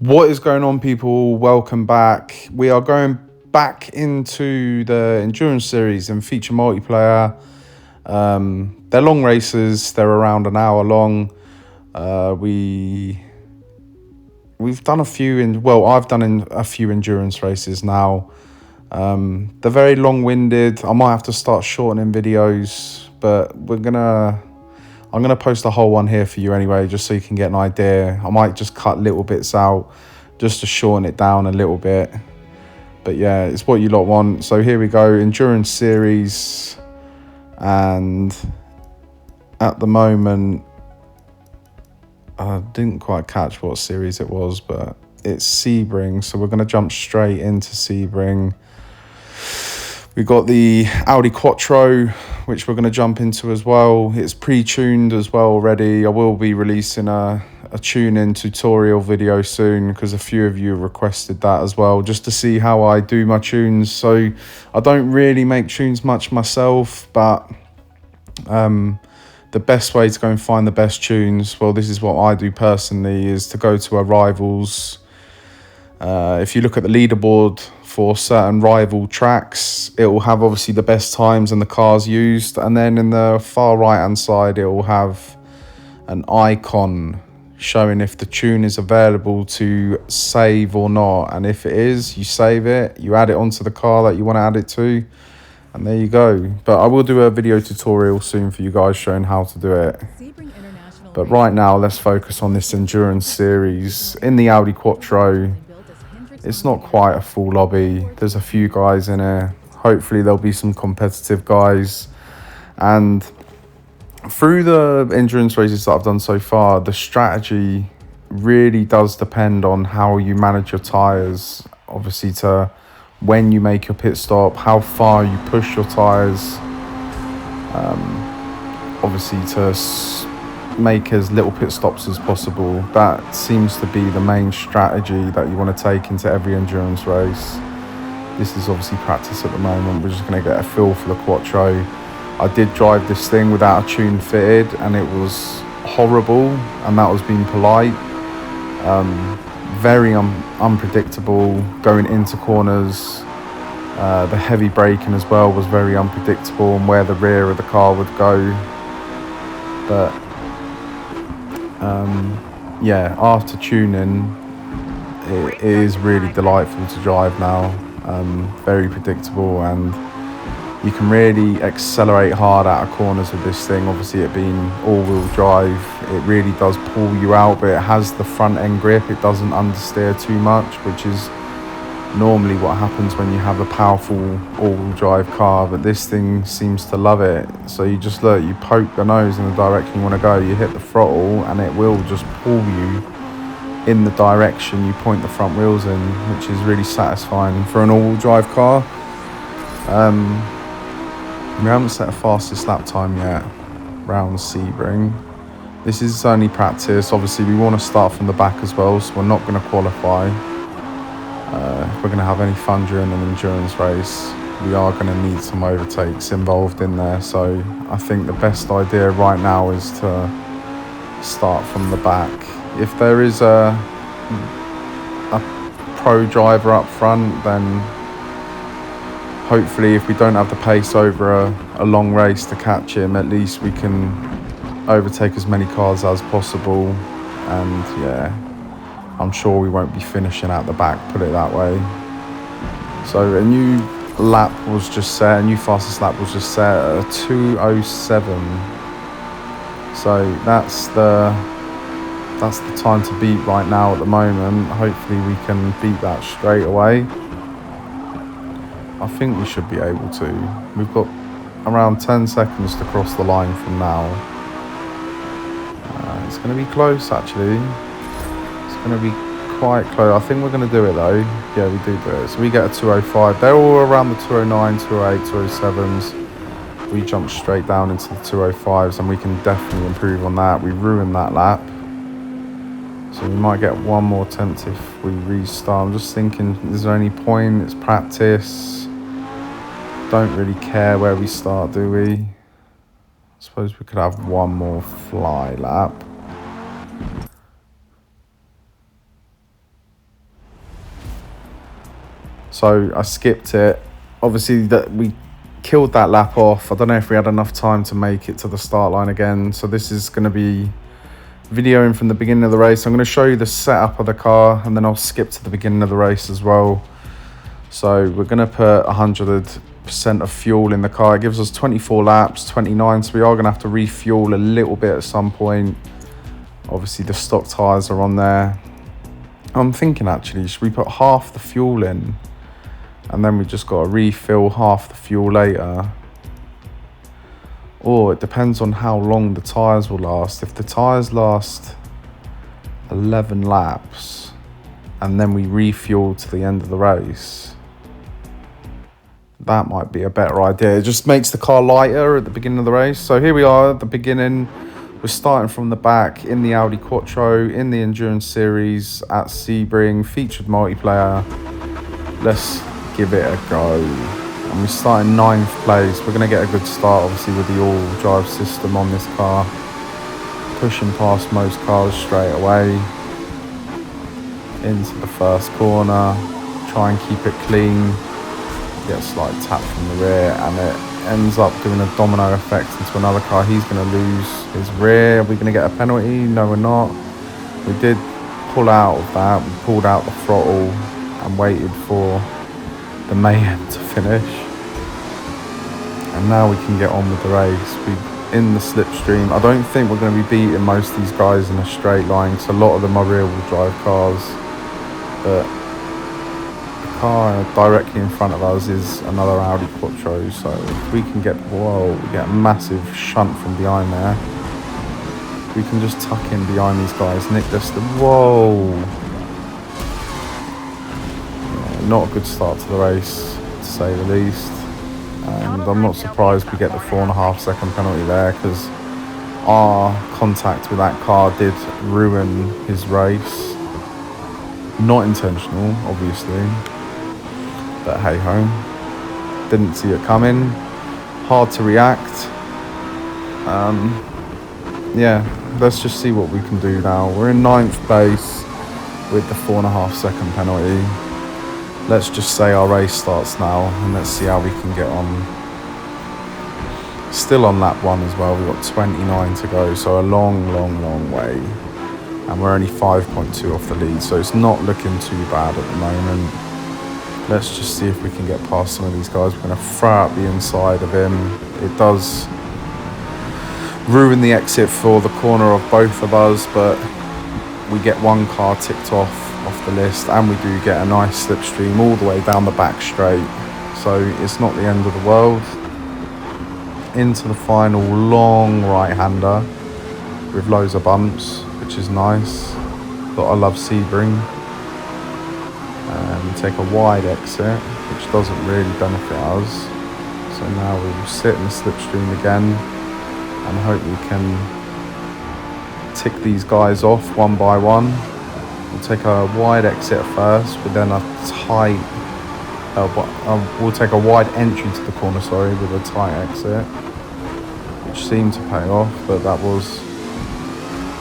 What is going on, people? Welcome back. We are going back into the endurance series and feature multiplayer. They're long races. They're around an hour long. We've done a few I've done a few endurance races now. They're very long-winded. I might have to start shortening videos, but I'm gonna post a whole one here for you anyway, just so you can get an idea. I might just cut little bits out just to shorten it down a little bit. But yeah, it's what you lot want. So here we go, endurance series. And at the moment, I didn't quite catch what series it was, but it's Sebring. So we're gonna jump straight into Sebring. We've got the Audi Quattro, which we're going to jump into as well. It's pre-tuned as well already. I will be releasing a tune-in tutorial video soon because a few of you requested that as well, just to see how I do my tunes. So I don't really make tunes much myself, but the best way to go and find the best tunes, well, this is what I do personally, is to go to a rivals. If you look at the leaderboard for certain rival tracks, it will have obviously the best times and the cars used, and then in the far right hand side it will have an icon showing if the tune is available to save or not, and if it is, you save it, you add it onto the car that you want to add it to, and there you go. But I will do a video tutorial soon for you guys showing how to do it. But right now let's focus on this endurance series in the Audi Quattro. It's not quite a full lobby. There's a few guys in here. Hopefully there'll be some competitive guys. And through the endurance races that I've done so far, the strategy really does depend on how you manage your tyres. Obviously, to when you make your pit stop, how far you push your tyres. Obviously to make as little pit stops as possible. That seems to be the main strategy that you want to take into every endurance race. This is obviously practice at the moment. We're just going to get a feel for the Quattro. I did drive this thing without a tune fitted and it was horrible, and that was being polite. Very unpredictable going into corners. The heavy braking as well was very unpredictable, and where the rear of the car would go. But yeah, after tuning, it is really delightful to drive now. Very predictable, and you can really accelerate hard out of corners with this thing. Obviously, it being all-wheel drive, it really does pull you out, but it has the front end grip. It doesn't understeer too much, which is normally what happens when you have a powerful all-wheel drive car, but this thing seems to love it. So you just look, you poke the nose in the direction you want to go, you hit the throttle, and it will just pull you in the direction you point the front wheels in, which is really satisfying for an all-wheel drive car. We haven't set a fastest lap time yet round Sebring. This is only practice. Obviously we want to start from the back as well, so we're not going to qualify. If we're going to have any fun during an endurance race, we are going to need some overtakes involved in there. So I think the best idea right now is to start from the back. If there is a pro driver up front, then hopefully if we don't have the pace over a long race to catch him, at least we can overtake as many cars as possible. And yeah, I'm sure we won't be finishing out the back, put it that way. So a new lap was just set, a new fastest lap was just set at 2:07. So that's the time to beat right now at the moment. Hopefully we can beat that straight away. I think we should be able to. We've got around 10 seconds to cross the line from now. It's going to be close actually. Going to be quite close. I think we're going to do it though. Yeah, we do it. So we get a 2:05. They're all around the 2:09, 2:08, 2:07s. We jump straight down into the 2:05s, and we can definitely improve on that. We ruined that lap, so we might get one more attempt if we restart. I'm just thinking, is there any point? It's practice. Don't really care where we start, do we? I suppose we could have one more fly lap. So I skipped it. Obviously, that we killed that lap off. I don't know if we had enough time to make it to the start line again. So this is going to be videoing from the beginning of the race. I'm going to show you the setup of the car, and then I'll skip to the beginning of the race as well. So we're going to put 100% of fuel in the car. It gives us 24 laps, 29. So we are going to have to refuel a little bit at some point. Obviously, the stock tyres are on there. I'm thinking, actually, should we put half the fuel in? And then we just got to refill half the fuel later. Or it depends on how long the tyres will last. If the tyres last 11 laps and then we refuel to the end of the race, that might be a better idea. It just makes the car lighter at the beginning of the race. So here we are at the beginning. We're starting from the back in the Audi Quattro, in the Endurance Series at Sebring, featured multiplayer. Let's give it a go. And we start in 9th place. We're going to get a good start, obviously, with the all-drive system on this car. Pushing past most cars straight away. Into the first corner. Try and keep it clean. Get a slight tap from the rear, and it ends up doing a domino effect into another car. He's going to lose his rear. Are we going to get a penalty? No, we're not. We did pull out of that. We pulled out the throttle and waited for the mayhem to finish, and now we can get on with the race. We're in the slipstream. I don't think we're going to be beating most of these guys in a straight line, because a lot of them are rear-wheel drive cars, but the car directly in front of us is another Audi Quattro. So if we can get, whoa, we get a massive shunt from behind there. We can just tuck in behind these guys, nick this, whoa. Not a good start to the race, to say the least. And I'm not surprised we get the 4.5 second penalty there, because our contact with that car did ruin his race. Not intentional, obviously, but hey ho. Didn't see it coming. Hard to react. Yeah, let's just see what we can do now. We're in 9th place with the 4.5 second penalty. Let's just say our race starts now, and let's see how we can get on. Still on lap 1 as well. We've got 29 to go, so a long way. And we're only 5.2 off the lead, so it's not looking too bad at the moment. Let's just see if we can get past some of these guys. We're going to throw out the inside of him. It does ruin the exit for the corner of both of us, but we get one car ticked off the list, and we do get a nice slipstream all the way down the back straight, so it's not the end of the world. Into the final long right-hander with loads of bumps, which is nice, but I love Sebring. And take a wide exit, which doesn't really benefit us, so now we'll sit in the slipstream again and hope we can tick these guys off one by one. We'll take a wide exit first, but then a tight, we'll take a wide entry to the corner, sorry, with a tight exit, which seemed to pay off, but that was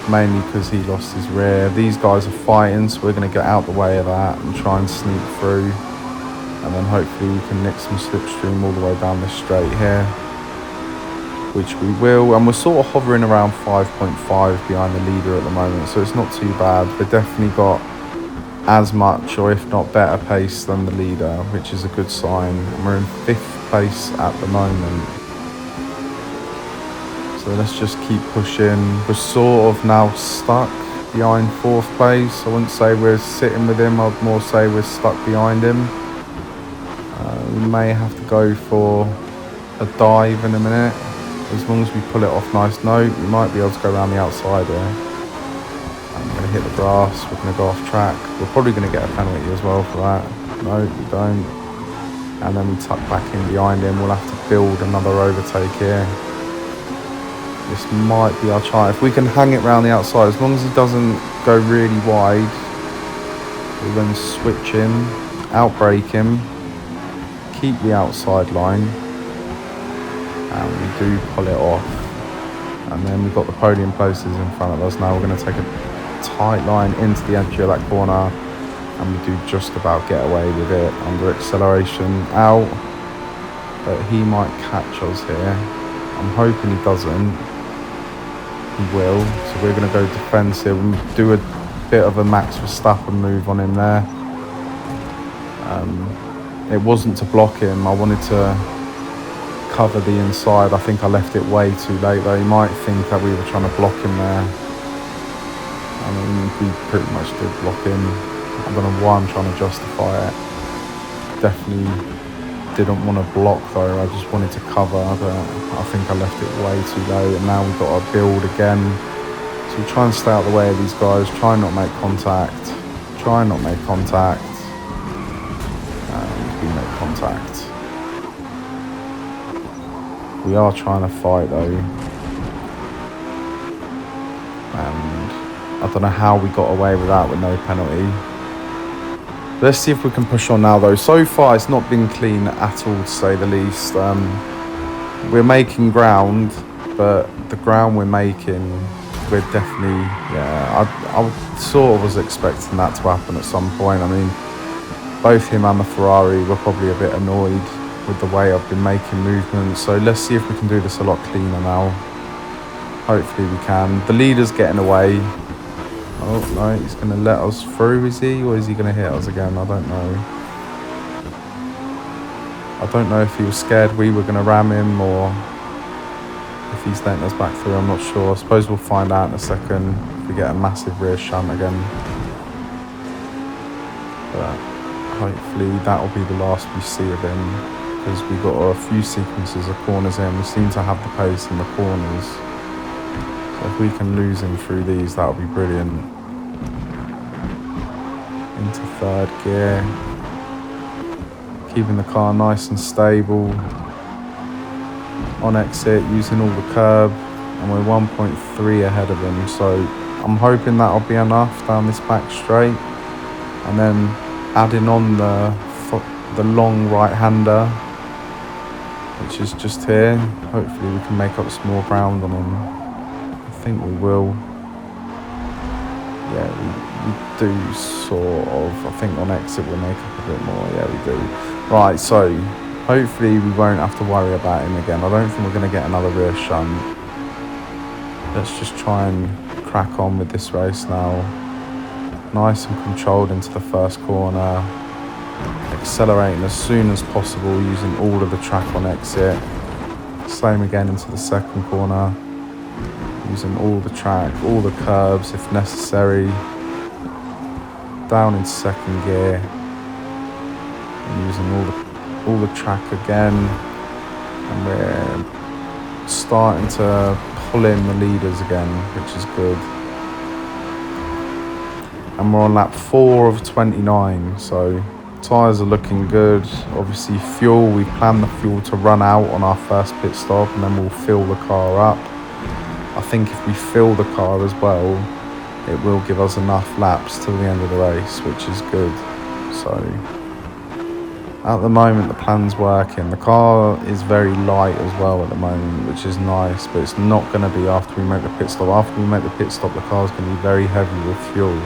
mainly because he lost his rear. These guys are fighting, so we're going to get out the way of that and try and sneak through, and then hopefully we can nick some slipstream all the way down this straight here, which we will. And we're sort of hovering around 5.5 behind the leader at the moment, so it's not too bad. We've definitely got as much, or if not better, pace than the leader, which is a good sign. And we're in 5th place at the moment, so let's just keep pushing. We're sort of now stuck behind 4th place. I wouldn't say we're sitting with him, I'd more say we're stuck behind him. We may have to go for a dive in a minute. As long as we pull it off nice note, we might be able to go around the outside here. I'm going to hit the grass, we're going to go off track. We're probably going to get a penalty as well for that. No, we don't. And then we tuck back in behind him. We'll have to build another overtake here. This might be our chance. If we can hang it round the outside, as long as he doesn't go really wide, we'll then switch in, outbrake him, keep the outside line, and we do pull it off. And then we've got the podium posters in front of us. Now we're going to take a tight line into the entry of that corner, and we do just about get away with it under acceleration out, but he might catch us here. I'm hoping he doesn't. He will, so we're going to go defensive and do a bit of a Max Verstappen move on him there. It wasn't to block him, I wanted to cover the inside. I think I left it way too late though. He might think that we were trying to block him there. I mean, we pretty much did block him. I don't know why I'm trying to justify it. Definitely didn't want to block though, I just wanted to cover, but I think I left it way too late, and now we've got to build again. So we try and stay out of the way of these guys, try and not make contact, and we make contact. We are trying to fight though, and I don't know how we got away with that with no penalty. Let's see if we can push on now though. So far it's not been clean at all, to say the least. We're making ground, but the ground we're making, we're definitely, I sort of was expecting that to happen at some point. I mean, both him and the Ferrari were probably a bit annoyed with the way I've been making movements. So let's see if we can do this a lot cleaner now. Hopefully we can. The leader's getting away. Oh no, he's going to let us through, is he? Or is he going to hit us again? I don't know. I don't know if he was scared we were going to ram him or if he's letting us back through. I'm not sure. I suppose we'll find out in a second if we get a massive rear shunt again. But hopefully that'll be the last we see of him, because we've got a few sequences of corners in. We seem to have the pace in the corners. So if we can lose him through these, that'll be brilliant. Into third gear. Keeping the car nice and stable. On exit, using all the curb, and we're 1.3 ahead of him. So I'm hoping that'll be enough down this back straight. And then adding on the long right-hander, which is just here. Hopefully we can make up some more ground on him. I think we will. Yeah, we do sort of. I think on exit we'll make up a bit more. Yeah, we do. Right, so hopefully we won't have to worry about him again. I don't think we're going to get another rear shunt. Let's just try and crack on with this race now. Nice and controlled into the first corner. Accelerating as soon as possible, using all of the track on exit. Same again into the second corner. Using all the track, all the curbs if necessary. Down in second gear. And using all the track again. And we're starting to pull in the leaders again, which is good. And we're on lap 4 of 29, so tyres are looking good. Obviously fuel, we plan the fuel to run out on our first pit stop, and then we'll fill the car up. I think if we fill the car as well, it will give us enough laps till the end of the race, which is good. So at the moment the plan's working. The car is very light as well at the moment, which is nice, but it's not going to be after we make the pit stop. After we make the pit stop, the car's going to be very heavy with fuel.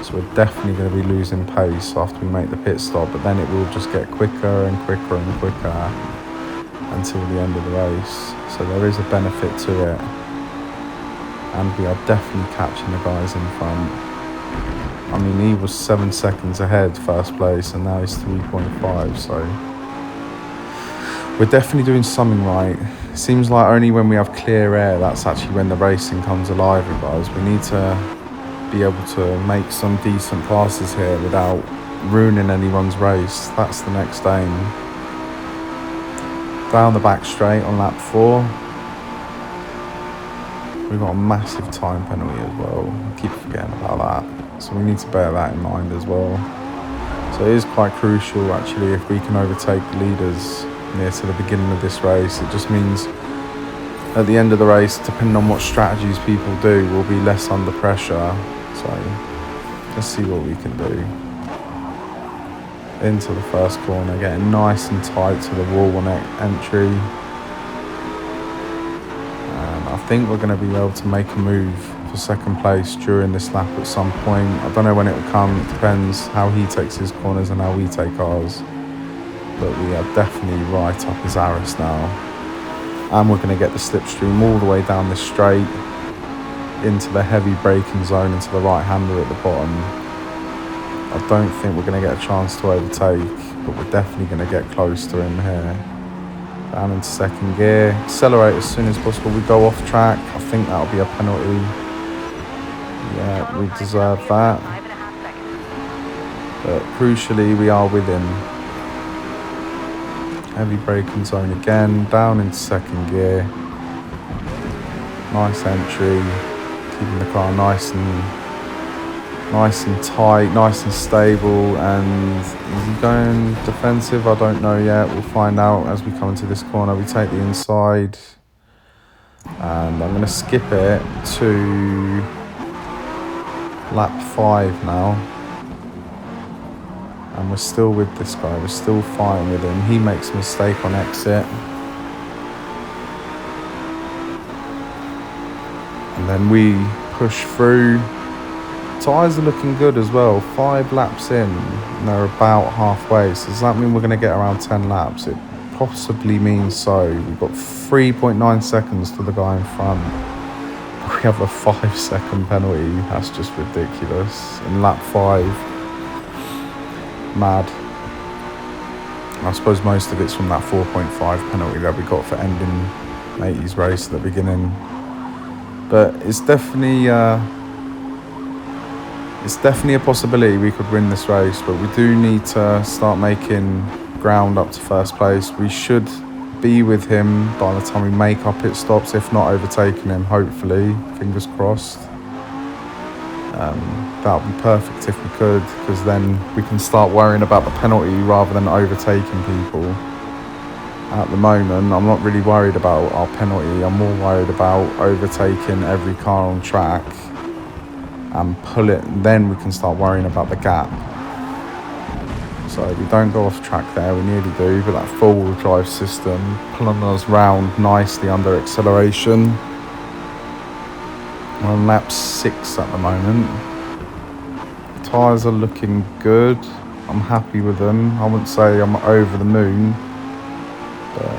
So we're definitely going to be losing pace after we make the pit stop, but then it will just get quicker and quicker and quicker until the end of the race. So there is a benefit to it. And we are definitely catching the guys in front. I mean, he was 7 seconds ahead, first place, and now he's 3.5, so we're definitely doing something right. It seems like only when we have clear air, that's actually when the racing comes alive with us. We need to be able to make some decent passes here without ruining anyone's race. That's the next aim. Down the back straight on lap 4. We've got a massive time penalty as well. I keep forgetting about that. So we need to bear that in mind as well. So it is quite crucial actually if we can overtake the leaders near to the beginning of this race. It just means at the end of the race, depending on what strategies people do, we'll be less under pressure. So let's see what we can do. Into the first corner, getting nice and tight to the wall on entry. I think we're going to be able to make a move for second place during this lap at some point. I don't know when it will come. It depends how he takes his corners and how we take ours. But we are definitely right up his arse now. And we're going to get the slipstream all the way down this straight into the heavy braking zone, into the right-hander at the bottom. I don't think we're going to get a chance to overtake, but we're definitely going to get close to him here. Down into second gear, accelerate as soon as possible. We go off track. I think that'll be a penalty. Yeah, we deserve that. But crucially, we are with him. Heavy braking zone again, down into second gear. Nice entry, keeping the car nice and tight, nice and stable. And is he going defensive? I don't know yet. We'll find out as we come into this corner. We take the inside, and I'm going to skip it to lap 5 now. And we're still with this guy. We're still fighting with him. He makes a mistake on exit. And then we push through. Tyres are looking good as well. 5 laps in, and they're about halfway. So does that mean we're going to get around 10 laps? It possibly means so. We've got 3.9 seconds to the guy in front. We have a 5-second penalty. That's just ridiculous. In lap 5. Mad. I suppose most of it's from that 4.5 penalty that we got for ending Matey's race at the beginning. But it's definitely a possibility we could win this race, but we do need to start making ground up to first place. We should be with him by the time we make our pit stops, if not overtaking him, hopefully, fingers crossed. That would be perfect if we could, because then we can start worrying about the penalty rather than overtaking people. At the moment, I'm not really worried about our penalty. I'm more worried about overtaking every car on track and pull it. Then we can start worrying about the gap. So we don't go off track there, we nearly do, but that four-wheel drive system pulling us round nicely under acceleration. We're on lap 6 at the moment. Tyres are looking good. I'm happy with them. I wouldn't say I'm over the moon, but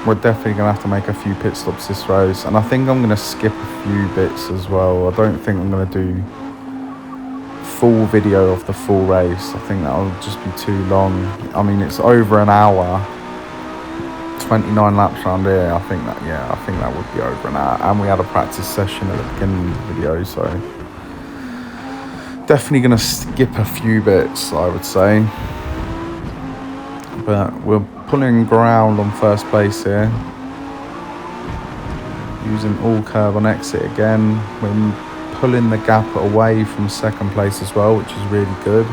we're definitely going to have to make a few pit stops this race. And I think I'm going to skip a few bits as well. I don't think I'm going to do full video of the full race. I think that'll just be too long. I mean, it's over an hour, 29 laps around here. I think that would be over an hour. And we had a practice session at the beginning of the video, so definitely going to skip a few bits, I would say. But we're pulling ground on first place here. Using all curb on exit again. We're pulling the gap away from second place as well, which is really good.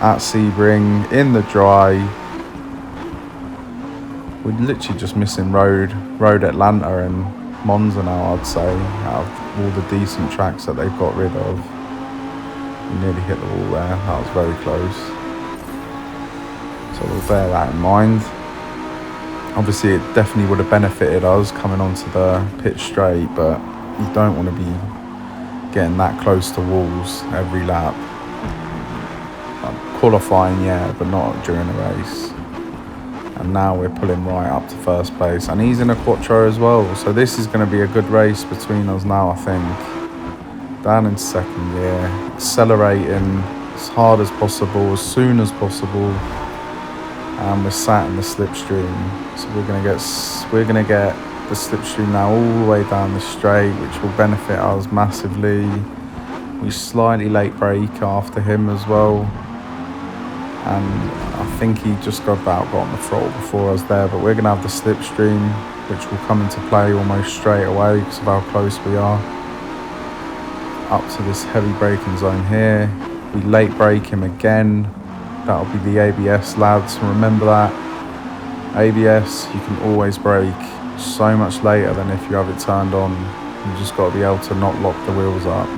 At Sebring, in the dry. We're literally just missing Road Atlanta and Monza now, I'd say, out of all the decent tracks that they've got rid of. We nearly hit the wall there. That was very close. So we'll bear that in mind. Obviously, it definitely would have benefited us coming onto the pit straight, but you don't want to be getting that close to walls every lap. Qualifying, yeah, but not during the race. And now we're pulling right up to first place, and he's in a quattro as well, so this is going to be a good race between us now, I think. Down in second gear, accelerating as hard as possible, as soon as possible, and we're sat in the slipstream. So we're going to get the slipstream now all the way down the straight, which will benefit us massively. We slightly late brake after him as well, and I think he just got on the throttle before us there, but we're going to have the slipstream, which will come into play almost straight away because of how close we are up to this heavy braking zone here. We late brake him again. That'll be the ABS, lads, remember that. ABS, you can always brake so much later than if you have it turned on. You just got to be able to not lock the wheels up.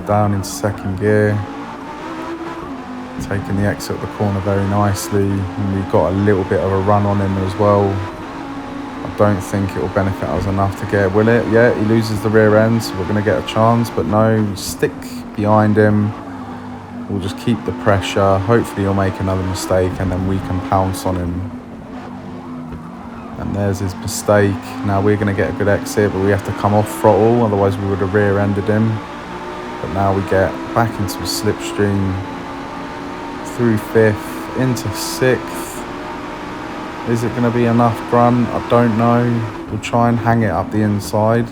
Down into second gear. Taking the exit of the corner very nicely, and we've got a little bit of a run on him as well. I don't think it will benefit us enough to get, will it? Yeah, he loses the rear end, so we're going to get a chance, but no, stick behind him. We'll just keep the pressure. Hopefully he'll make another mistake and then we can pounce on him. And there's his mistake. Now we're going to get a good exit, but we have to come off throttle, otherwise we would have rear-ended him. But now we get back into a slipstream, through 5th, into 6th. Is it going to be enough grunt? I don't know. We'll try and hang it up the inside,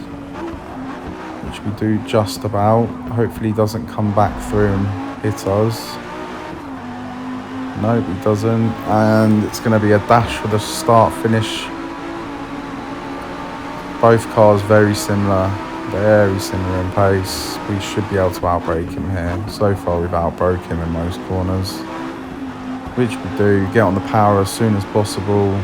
which we do just about. Hopefully he doesn't come back through and hit us. Nope, he doesn't. And it's going to be a dash for the start finish. Both cars very similar in pace. We should be able to outbrake him here. So far we've outbroken him in most corners, which we do. Get on the power as soon as possible.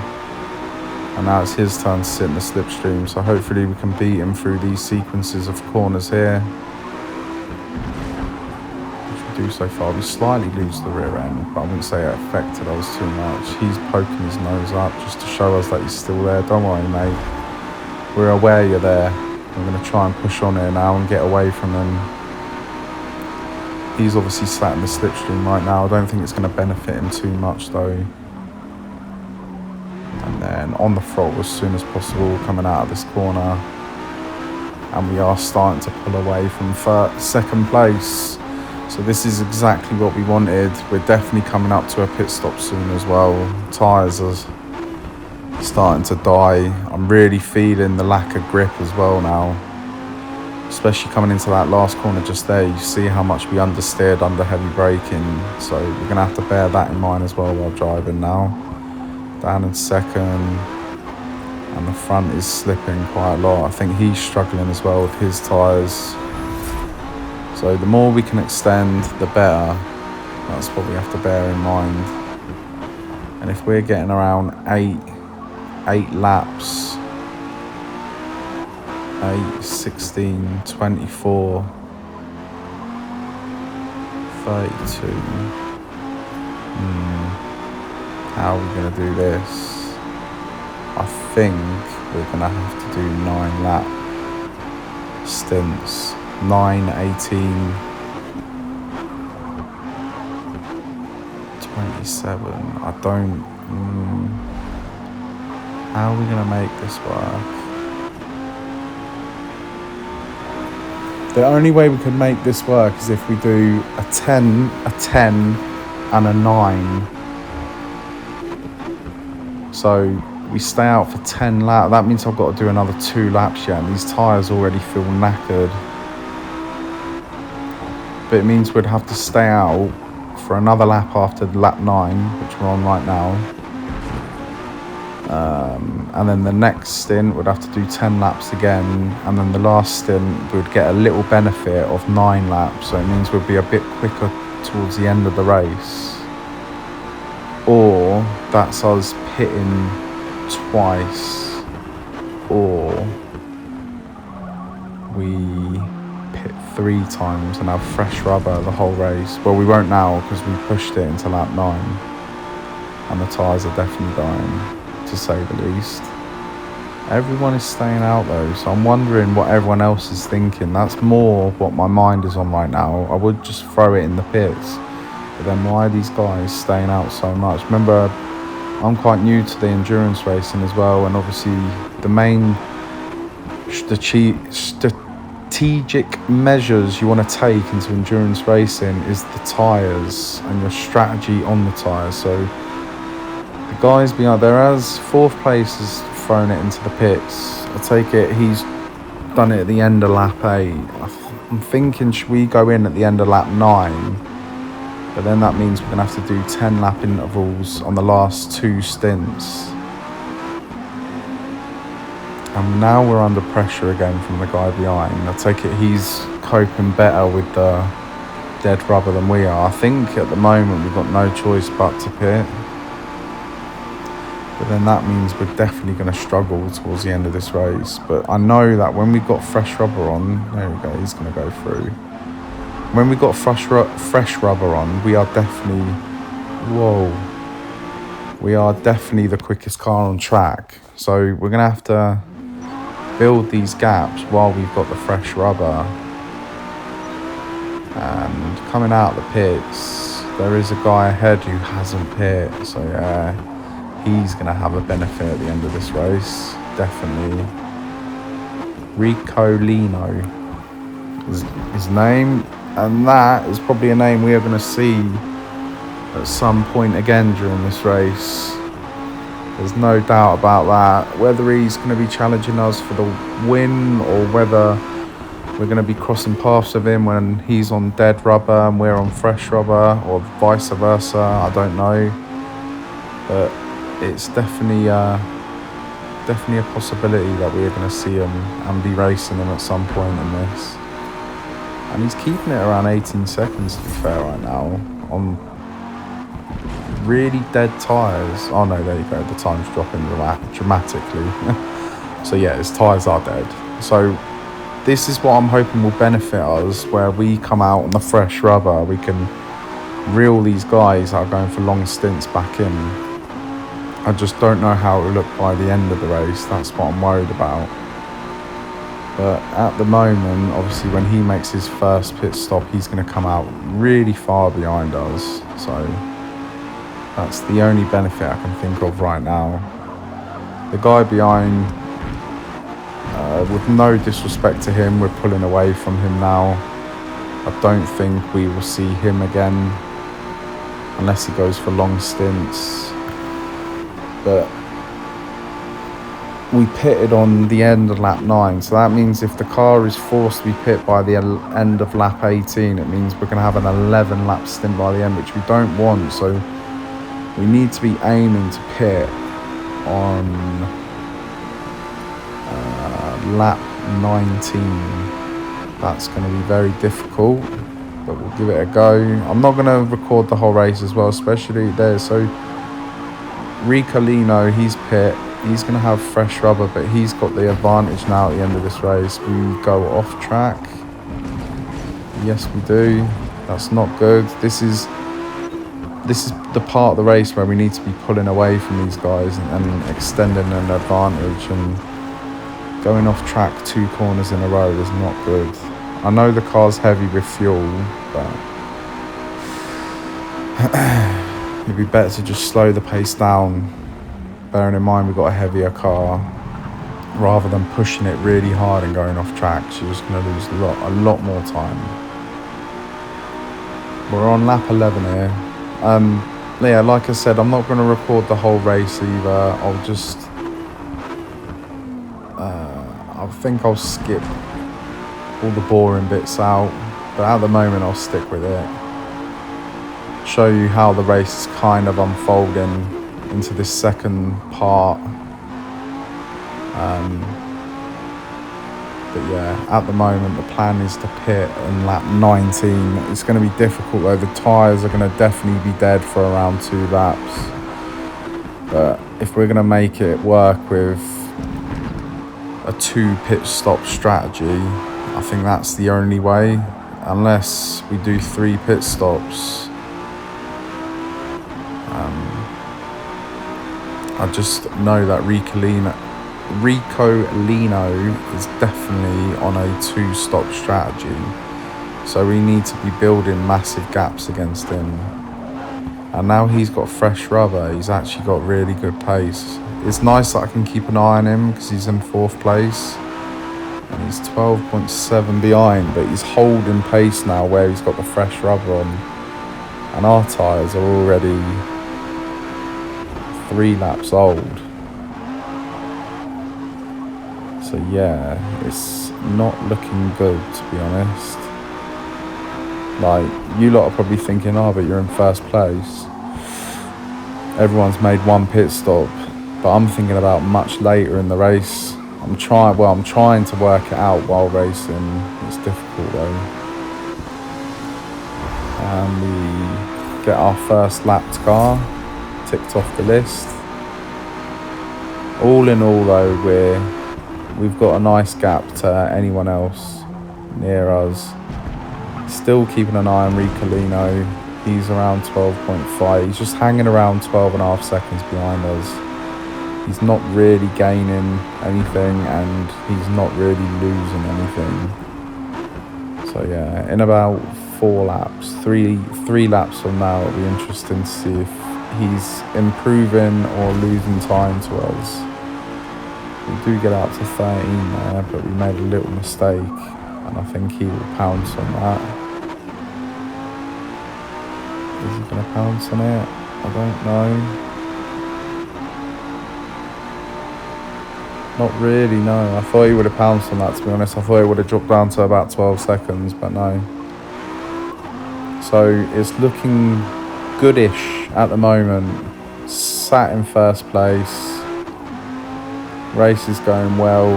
And now it's his turn to sit in the slipstream, so hopefully we can beat him through these sequences of corners here. Which we do so far. We slightly lose the rear end, but I wouldn't say it affected us too much. He's poking his nose up just to show us that he's still there. Don't worry, mate. We're aware you're there. We're going to try and push on here now and get away from him. He's obviously sat in the slipstream right now. I don't think it's going to benefit him too much though. And then on the throttle as soon as possible, coming out of this corner. And we are starting to pull away from second place. So this is exactly what we wanted. We're definitely coming up to a pit stop soon as well. Tyres are starting to die. I'm really feeling the lack of grip as well now, especially coming into that last corner just there. You see how much we understeered under heavy braking, so we're gonna have to bear that in mind as well while driving now. Down in second, and the front is slipping quite a lot. I think he's struggling as well with his tyres, so the more we can extend the better. That's what we have to bear in mind. And if we're getting around 8 laps, 8, 16, 24, 32. How are we going to do this? I think we're going to have to do 9 lap stints. 9, 18, 27. I don't... how are we going to make this work? The only way we can make this work is if we do a 10, a 10, and a 9. So we stay out for 10 laps. That means I've got to do another 2 laps yet, and these tyres already feel knackered. But it means we'd have to stay out for another lap after lap 9, which we're on right now. And then the next stint we'd have to do 10 laps again, and then the last stint we'd get a little benefit of 9 laps, so it means we'll be a bit quicker towards the end of the race. Or that's us pitting twice, or we pit 3 times and have fresh rubber the whole race. Well, we won't now because we pushed it into lap 9 and the tyres are definitely dying, to say the least. Everyone is staying out though, so I'm wondering what everyone else is thinking. That's more what my mind is on right now. I would just throw it in the pits, but then why are these guys staying out so much? Remember, I'm quite new to the endurance racing as well, and obviously the main strategic measures you want to take into endurance racing is the tyres and your strategy on the tyres. So the guys behind there, as 4th place has thrown it into the pits, I take it he's done it at the end of lap 8. I'm thinking, should we go in at the end of lap 9? But then that means we're going to have to do 10 lap intervals on the last 2 stints. And now we're under pressure again from the guy behind. I take it he's coping better with the dead rubber than we are. I think at the moment we've got no choice but to pit. But then that means we're definitely going to struggle towards the end of this race. But I know that when we've got fresh rubber on, there we go, he's going to go through. When we've got fresh rubber on, we are definitely, whoa, we are definitely the quickest car on track. So we're going to have to build these gaps while we've got the fresh rubber. And coming out of the pits, there is a guy ahead who hasn't pit. So yeah, he's going to have a benefit at the end of this race. Definitely. Ricolino is his name. And that is probably a name we are going to see at some point again during this race. There's no doubt about that. Whether he's going to be challenging us for the win or whether we're going to be crossing paths with him when he's on dead rubber and we're on fresh rubber, or vice versa, I don't know. But it's definitely a possibility that we're going to see him and be racing him at some point in this. And he's keeping it around 18 seconds to be fair right now on really dead tyres. Oh no, there you go, the time's dropping dramatically. So yeah, his tyres are dead. So this is what I'm hoping will benefit us, where we come out on the fresh rubber, we can reel these guys that are going for long stints back in. I just don't know how it will look by the end of the race. That's what I'm worried about. But at the moment, obviously when he makes his first pit stop, he's going to come out really far behind us. So that's the only benefit I can think of right now. The guy behind, with no disrespect to him, we're pulling away from him now. I don't think we will see him again unless he goes for long stints. But we pitted on the end of lap 9, so that means if the car is forced to be pit by the end of lap 18, it means we're going to have an 11 lap stint by the end, which we don't want. So we need to be aiming to pit on lap 19. That's going to be very difficult, but we'll give it a go. I'm not going to record the whole race as well, especially there. So Ricolino, he's pit. He's going to have fresh rubber, but he's got the advantage now at the end of this race. We go off track. Yes, we do. That's not good. This is the part of the race where we need to be pulling away from these guys and extending an advantage, and going off track 2 corners in a row is not good. I know the car's heavy with fuel, but it'd be better to just slow the pace down, bearing in mind we've got a heavier car, rather than pushing it really hard and going off track. You're just going to lose a lot more time. We're on lap 11 here. Yeah, like I said, I'm not going to record the whole race either. I'll just I think I'll skip all the boring bits out, but at the moment I'll stick with it. Show you how the race is kind of unfolding into this second part. But yeah, at the moment the plan is to pit in lap 19. It's going to be difficult though. The tyres are going to definitely be dead for around 2 laps. But if we're going to make it work with a 2 pit stop strategy, I think that's the only way. Unless we do 3 pit stops. I just know that Ricolino is definitely on a 2-stop strategy. So we need to be building massive gaps against him. And now he's got fresh rubber, he's actually got really good pace. It's nice that I can keep an eye on him because he's in 4th place. And he's 12.7 behind, but he's holding pace now where he's got the fresh rubber on. And our tyres are already 3 laps old. So yeah, it's not looking good, to be honest. Like, you lot are probably thinking, oh, but you're in 1st place. Everyone's made 1 pit stop, but I'm thinking about much later in the race. I'm trying to work it out while racing. It's difficult though. And we get our first lapped car ticked off the list. All in all though, we've got a nice gap to anyone else near us. Still keeping an eye on Ricolino. He's around 12.5. He's just hanging around 12.5 seconds behind us. He's not really gaining anything, and he's not really losing anything. So yeah, in about 4 laps, three laps from now, it'll be interesting to see if he's improving or losing time to us. We do get out to 13 there, but we made a little mistake, and I think he will pounce on that. Is he going to pounce on it? I don't know. Not really, no. I thought he would have pounced on that, to be honest. I thought it would have dropped down to about 12 seconds, but no. So it's looking goodish at the moment. Sat in first place. Race is going well.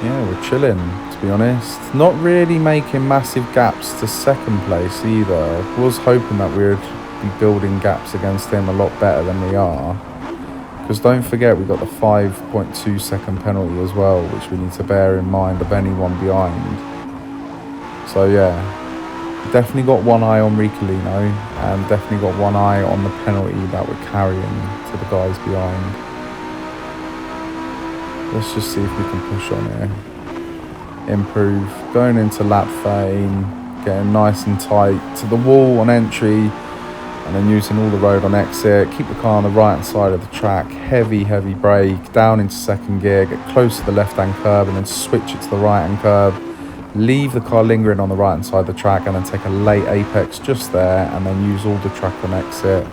Yeah, we're chilling, to be honest. Not really making massive gaps to second place either. I was hoping that we would be building gaps against him a lot better than we are. Because don't forget, we got the 5.2 second penalty as well, which we need to bear in mind of anyone behind. So yeah, definitely got one eye on Ricolino, and definitely got one eye on the penalty that we're carrying to the guys behind. Let's just see if we can push on here. Improve. Going into lap 13, getting nice and tight to the wall on entry, and then using all the road on exit. Keep the car on the right hand side of the track. Heavy brake. Down into second gear. Get close to the left hand curb and then switch it to the right hand curb. Leave the car lingering on the right hand side of the track and then take a late apex just there, and then use all the track on exit,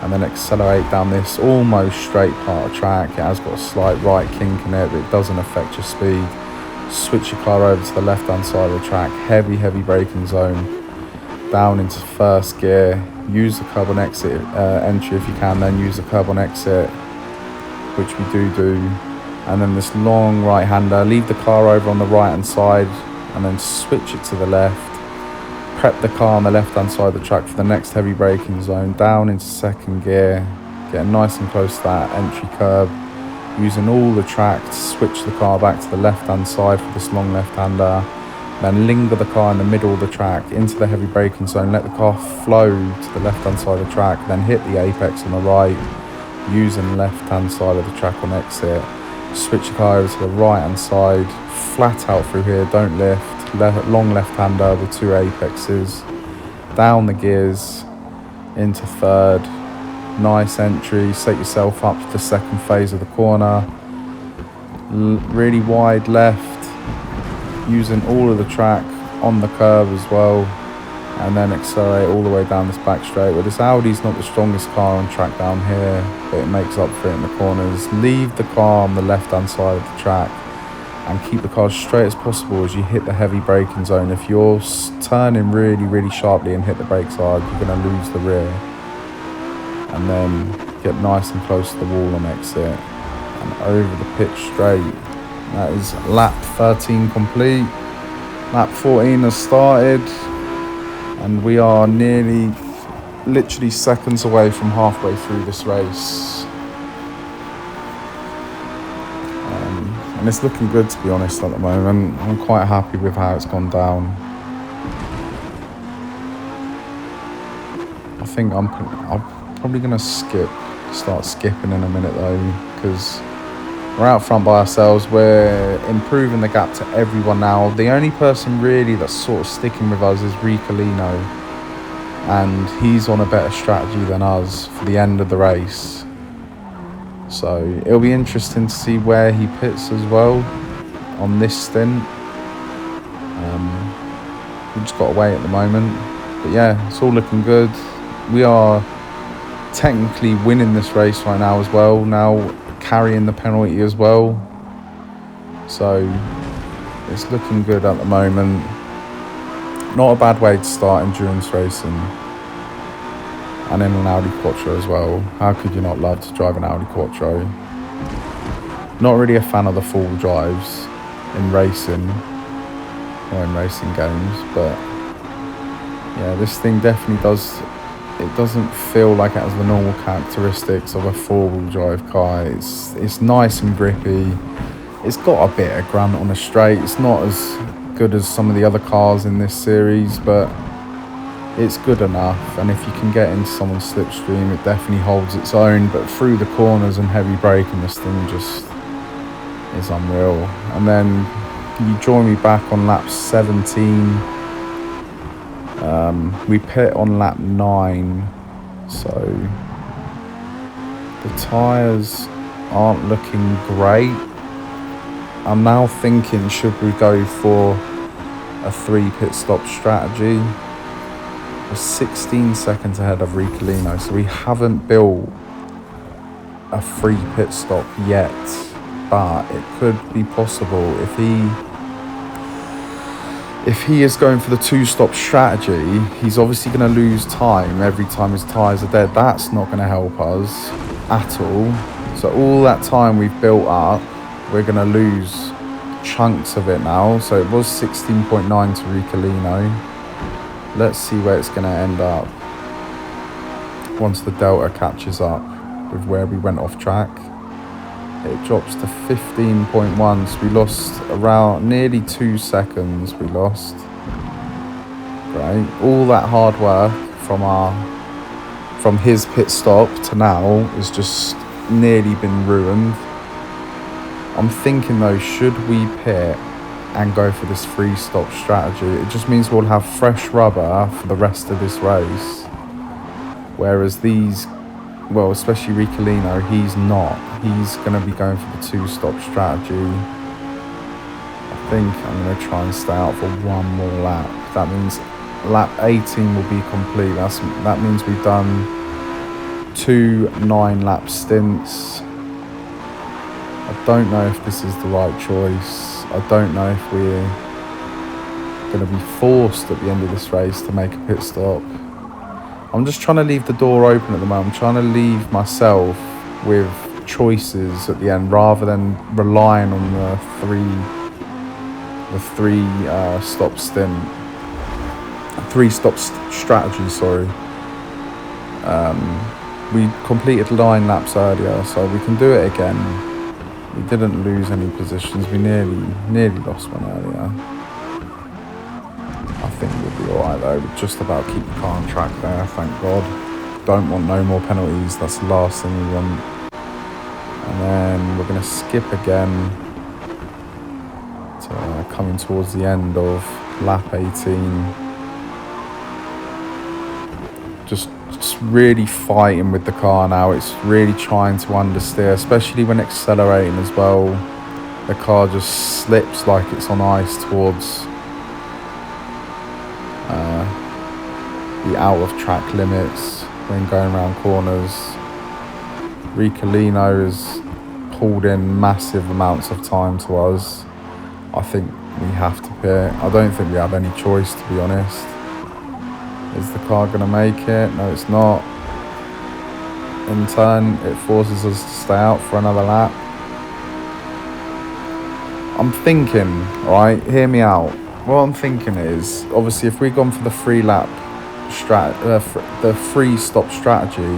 and then accelerate down this almost straight part of track. It has got a slight right kink in it, but it doesn't affect your speed. Switch your car over to the left hand side of the track. Heavy braking zone. Down into first gear. Use the curb on exit entry if you can, then use the curb on exit, which we do. And then this long right hander. Leave the car over on the right hand side, and then switch it to the left. Prep the car on the left hand side of the track for the next heavy braking zone. Down into second gear, getting nice and close to that entry curb, using all the track to switch the car back to the left hand side for this long left hander. Then linger the car in the middle of the track into the heavy braking zone. Let the car flow to the left hand side of the track, then hit the apex on the right, using the left hand side of the track on exit. Switch the car over to the right hand side, flat out through here, don't lift. Long left hander with 2 apexes. Down the gears into third. Nice entry. Set yourself up for the second phase of the corner. Really wide left, using all of the track on the curve as well, and then accelerate all the way down this back straight. Well, this Audi's not the strongest car on track down here, but it makes up for it in the corners. Leave the car on the left hand side of the track and keep the car as straight as possible as you hit the heavy braking zone. If you're turning really sharply and hit the brakes hard, you're going to lose the rear. And then get nice and close to the wall on exit and over the pitch straight. That is lap 13 complete. Lap 14 has started, and we are literally seconds away from halfway through this race. And it's looking good, to be honest, at the moment. I'm quite happy with how it's gone down. I think I'm probably going to start skipping in a minute though, because we're out front by ourselves. We're improving the gap to everyone now. The only person really that's sort of sticking with us is Ricolino, and he's on a better strategy than us for the end of the race. So it'll be interesting to see where he pits as well on this stint. We've just got to wait at the moment. But yeah, it's all looking good. We are technically winning this race right now as well. Now carrying the penalty as well. So it's looking good at the moment. Not a bad way to start endurance racing. And in an Audi Quattro as well. How could you not love to drive an Audi Quattro? Not really a fan of the full drives in racing or in racing games, but yeah, this thing definitely does. It doesn't feel like it has the normal characteristics of a four-wheel drive car. It's nice and grippy. It's got a bit of grunt on the straight. It's not as good as some of the other cars in this series, but it's good enough. And if you can get into someone's slipstream, it definitely holds its own. But through the corners and heavy braking, this thing just is unreal. And then you join me back on lap 17. We pit on lap 9, so the tyres aren't looking great. I'm now thinking, should we go for a 3 pit stop strategy? We're 16 seconds ahead of Ricciolino, so we haven't built a 3 pit stop yet, but it could be possible if he is going for the 2-stop strategy. He's obviously going to lose time every time his tyres are dead. That's not going to help us at all. So all that time we've built up, we're going to lose chunks of it now. So it was 16.9 to Ricciolino. Let's see where it's going to end up once the delta catches up with where we went off track. It drops to 15.1, so we lost around nearly 2 seconds. We lost. Great. All that hard work from his pit stop to now has just nearly been ruined. I'm thinking though, should we pit and go for this 3-stop strategy? It just means we'll have fresh rubber for the rest of this race. Whereas these, well, especially Ricciolino, he's not. He's going to be going for the 2-stop strategy. I think I'm going to try and stay out for one more lap. That means lap 18 will be complete. That means we've done 2 9-lap stints. I don't know if this is the right choice. I don't know if we're going to be forced at the end of this race to make a pit stop. I'm just trying to leave the door open at the moment. I'm trying to leave myself with choices at the end rather than relying on the three stop stint, 3-stop strategy. Sorry. We completed 9 laps earlier, so we can do it again. We didn't lose any positions. We nearly lost one earlier. I think we'll be alright though. We'll just about keep the car on track there, thank God. Don't want no more penalties, that's the last thing we want. And then we're going to skip again to coming towards the end of lap 18. Just really fighting with the car now. It's really trying to understeer, especially when accelerating as well. The car just slips like it's on ice towards the out of track limits when going around corners. Ricciolino has pulled in massive amounts of time to us. I think we have to pit. I don't think we have any choice, to be honest. Is the car going to make it? No, it's not. In turn, it forces us to stay out for another lap. I'm thinking, right, hear me out. What I'm thinking is, obviously, if we've gone for the 3-stop strategy,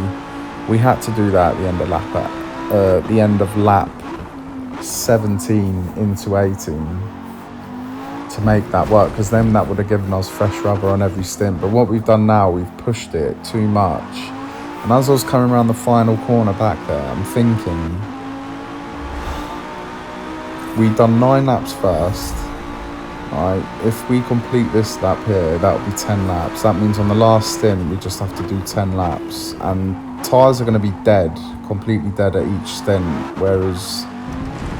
we had to do that at the end of lap 17 into 18 to make that work, because then that would have given us fresh rubber on every stint. But what we've done now, we've pushed it too much. And as I was coming around the final corner back there, I'm thinking, we've done 9 laps first. Right, if we complete this lap here, that would be 10 laps. That means on the last stint, we just have to do 10 laps. And tyres are going to be dead, completely dead at each stint. Whereas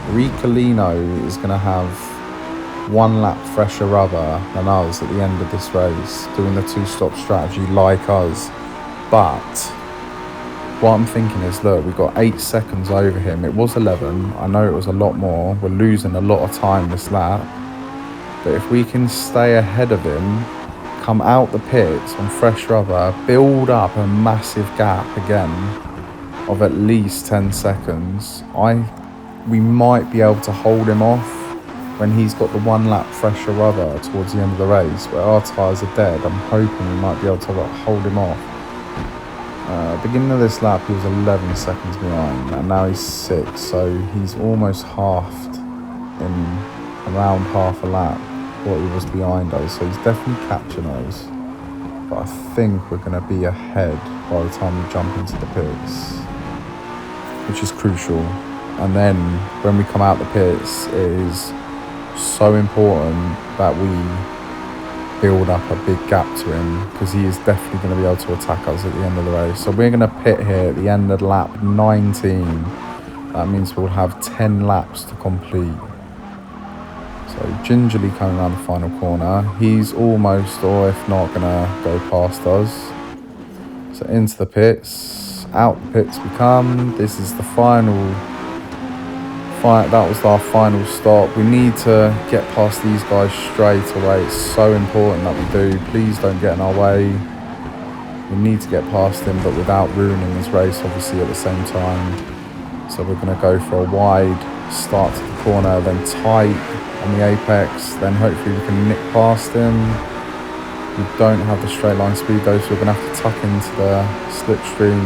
Ricciolino is going to have 1 lap fresher rubber than us at the end of this race, doing the 2-stop strategy like us. But what I'm thinking is, look, we've got 8 seconds over him. It was 11. I know it was a lot more. We're losing a lot of time this lap. But if we can stay ahead of him, come out the pits on fresh rubber, build up a massive gap again of at least 10 seconds, we might be able to hold him off when he's got the 1 lap fresher rubber towards the end of the race, where our tyres are dead. I'm hoping we might be able to hold him off. Beginning of this lap, he was 11 seconds behind, and now he's 6, so he's almost halved in around half a lap what he was behind us, so he's definitely catching us. but I think we're going to be ahead by the time we jump into the pits, which is crucial. And then when we come out the pits, it is so important that we build up a big gap to him, because he is definitely going to be able to attack us at the end of the race. So we're going to pit here at the end of lap 19. That means we'll have 10 laps to complete. So gingerly coming around the final corner. He's almost, or if not, going to go past us. So into the pits. Out the pits we come. This is the final fight. That was our final stop. We need to get past these guys straight away. It's so important that we do. Please don't get in our way. We need to get past him, but without ruining his race, obviously, at the same time. So we're going to go for a wide start to the corner, then tight on the apex. Then hopefully we can nick past him. We don't have the straight line speed though, so we're going to have to tuck into the slipstream.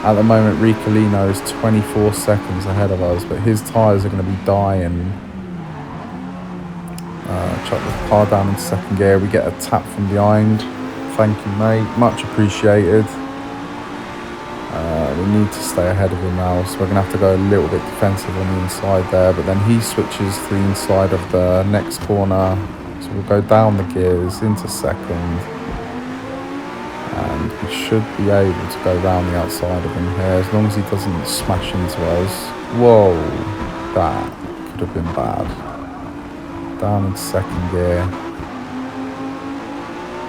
At the moment, Ricciolino is 24 seconds ahead of us, but his tyres are going to be dying. Chuck the car down into second gear. We get a tap from behind. Thank you, mate. Much appreciated. We need to stay ahead of him now, so we're going to have to go a little bit defensive on the inside there, but then he switches to the inside of the next corner. So we'll go down the gears into second. And we should be able to go round the outside of him here, as long as he doesn't smash into us. Whoa, that could have been bad. Down in second gear.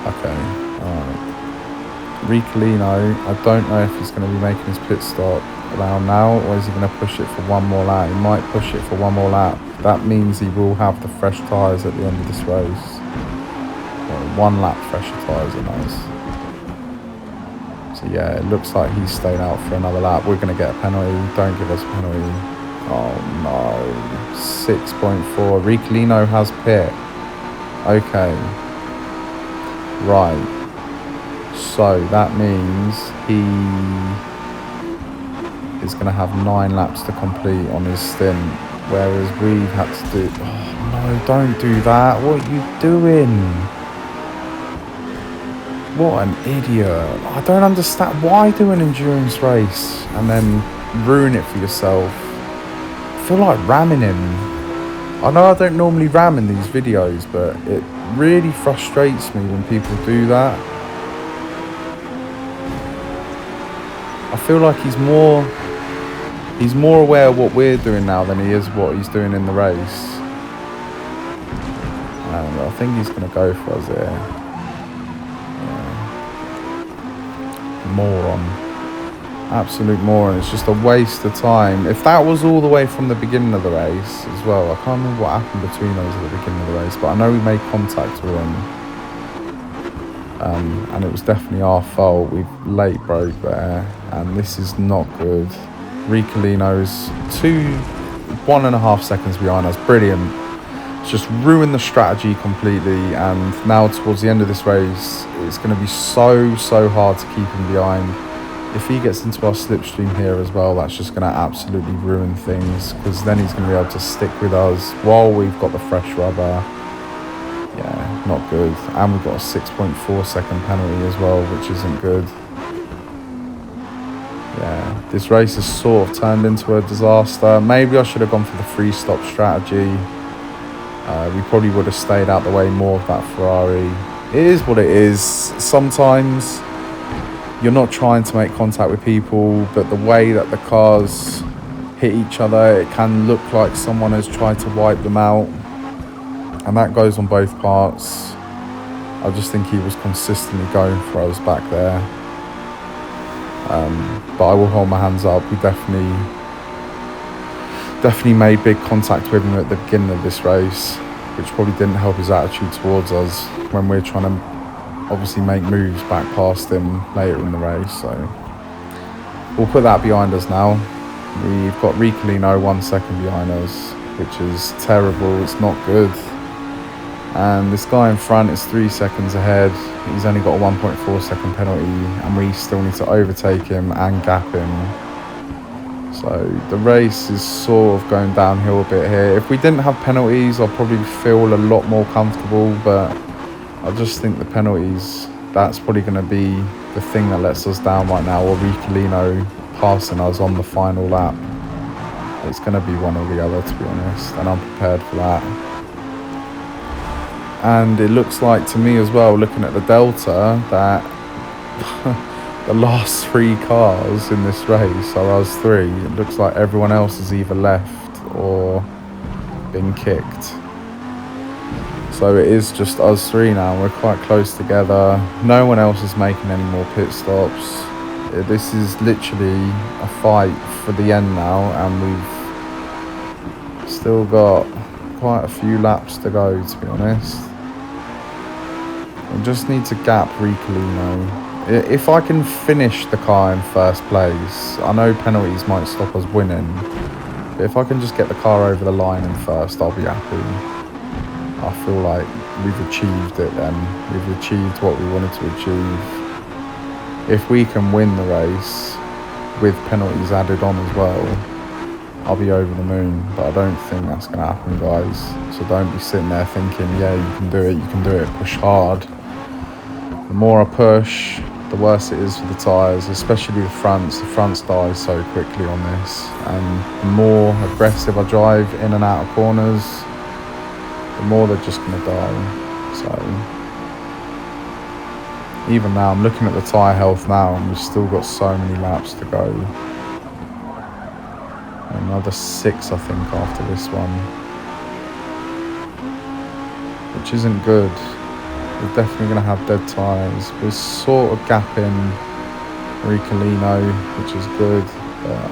Okay, alright. Ricciolino, I don't know if he's going to be making his pit stop around now, or is he going to push it for one more lap? He might push it for one more lap. That means he will have the fresh tyres at the end of this race. Well, 1 lap fresher tyres are nice. So yeah, it looks like he's stayed out for another lap. We're going to get a penalty. Don't give us a penalty. Oh no. 6.4. Ricciolino has pit. Okay. Right. So that means he is going to have 9 laps to complete on his stint. Whereas we've had to do... Oh no, don't do that. What are you doing? What an idiot. I don't understand. Why do an endurance race and then ruin it for yourself? I feel like ramming him. I know I don't normally ram in these videos, but it really frustrates me when people do that. I feel like he's more aware of what we're doing now than he is what he's doing in the race. And I think he's going to go for us here. Moron. Absolute moron. It's just a waste of time. If that was all the way from the beginning of the race as well, I can't remember what happened between those at the beginning of the race, but I know we made contact with him. And it was definitely our fault. We've late broke there, and this is not good. Ricciolino's 1.5 seconds behind us. Brilliant. It's just ruined the strategy completely, and now towards the end of this race, it's going to be so hard to keep him behind. If he gets into our slipstream here as well, that's just going to absolutely ruin things, because then he's going to be able to stick with us while we've got the fresh rubber. Yeah, not good. And we've got a 6.4 second penalty as well, which isn't good. Yeah, this race has sort of turned into a disaster. Maybe I should have gone for the free stop strategy. We probably would have stayed out the way more of that Ferrari. It is what it is. Sometimes you're not trying to make contact with people, but the way that the cars hit each other, it can look like someone has tried to wipe them out. And that goes on both parts. I just think he was consistently going for us back there. But I will hold my hands up. We definitely made big contact with him at the beginning of this race, which probably didn't help his attitude towards us when we're trying to obviously make moves back past him later in the race. So we'll put that behind us now. We've got Ricciolino 1 second behind us, which is terrible. It's not good. And this guy in front is 3 seconds ahead. He's only got a 1.4 second penalty, and we still need to overtake him and gap him. So the race is sort of going downhill a bit here. If we didn't have penalties, I'd probably feel a lot more comfortable, but I just think the penalties, that's probably going to be the thing that lets us down right now, or Ricciolino passing us on the final lap. It's going to be one or the other, to be honest, and I'm prepared for that. And it looks like to me as well, looking at the Delta, that the last 3 cars in this race are us 3. It looks like everyone else has either left or been kicked. So it is just us 3 now. We're quite close together. No one else is making any more pit stops. This is literally a fight for the end now, and we've still got quite a few laps to go, to be honest. We just need to gap Ricciolino. If I can finish the car in first place, I know penalties might stop us winning, but if I can just get the car over the line in first, I'll be happy. I feel like we've achieved it then. We've achieved what we wanted to achieve. If we can win the race with penalties added on as well, I'll be over the moon, but I don't think that's going to happen, guys. So don't be sitting there thinking, yeah, you can do it, push hard. The more I push, the worse it is for the tyres, especially the fronts. The fronts die so quickly on this, and the more aggressive I drive in and out of corners, the more they're just going to die. So even now, I'm looking at the tyre health now, and we've still got so many laps to go. Another 6, I think, after this one, which isn't good. We're definitely going to have dead tyres. We're sort of gapping Ricciolino, which is good, but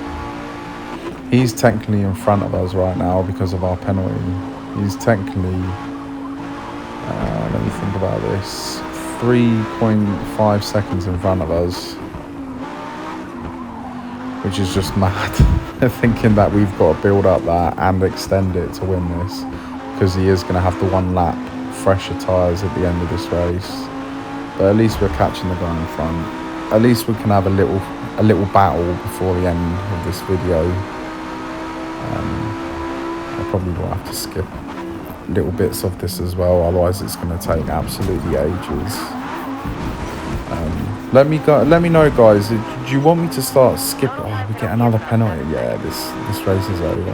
he's technically in front of us right now because of our penalty. He's technically, let me think about this, 3.5 seconds in front of us, which is just mad. Thinking that we've got to build up that and extend it to win this, because he is going to have the 1 lap fresher tyres at the end of this race. But at least we're catching the guy in front. At least we can have a little battle before the end of this video. I probably will have to skip little bits of this as well, otherwise it's going to take absolutely ages. Let me know, guys. Do you want me to start skipping? Oh, we get another penalty. Yeah, this race is over.